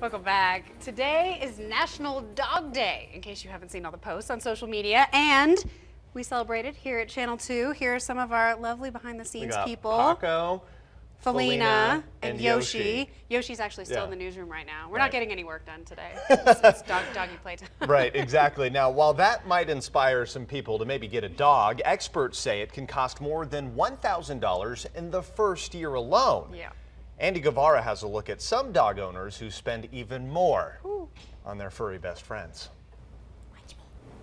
Welcome back. Today is National Dog Day, in case you haven't seen all the posts on social media, and we celebrated here at Channel 2. Here are some of our lovely behind-the-scenes people. Paco, Felina, and Yoshi. Yoshi's actually still in the newsroom right now. We're not getting any work done today. It's doggy playtime. Right, exactly. Now, while that might inspire some people to maybe get a dog, experts say it can cost more than $1,000 in the first year alone. Yeah. Andy Guevara has a look at some dog owners who spend even more on their furry best friends.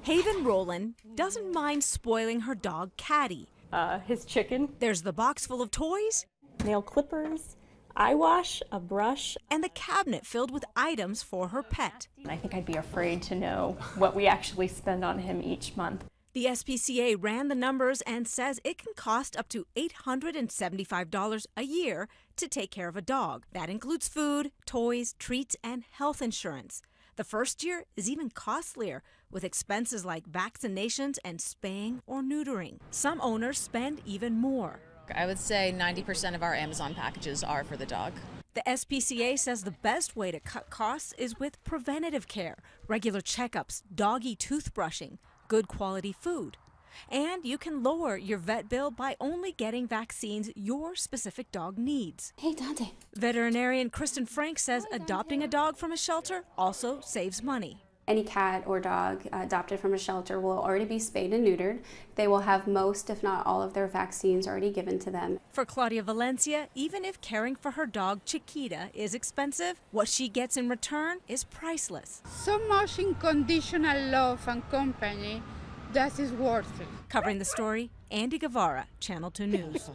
Haven Rowland doesn't mind spoiling her dog Caddy. His chicken, There's the box full of toys nail clippers, eye wash, a brush. and the cabinet filled with items for her pet. I think I'd be afraid to know what we actually spend on him each month. The SPCA ran the numbers and says it can cost up to $875 a year to take care of a dog. That includes food, toys, treats, and health insurance. The first year is even costlier, with expenses like vaccinations and spaying or neutering. Some owners spend even more. I would say 90% of our Amazon packages are for the dog. The SPCA says the best way to cut costs is with preventative care, regular checkups, doggy toothbrushing, good quality food. And you can lower your vet bill by only getting vaccines your specific dog needs. Hey, Dante. Veterinarian Kristen Frank says adopting a dog from a shelter also saves money. Any cat or dog adopted from a shelter will already be spayed and neutered. They will have most, if not all, of their vaccines already given to them. For Claudia Valencia, even if caring for her dog Chiquita is expensive, what she gets in return is priceless. So much unconditional love and company, that is worth it. Covering the story, Andy Guevara, Channel 2 News.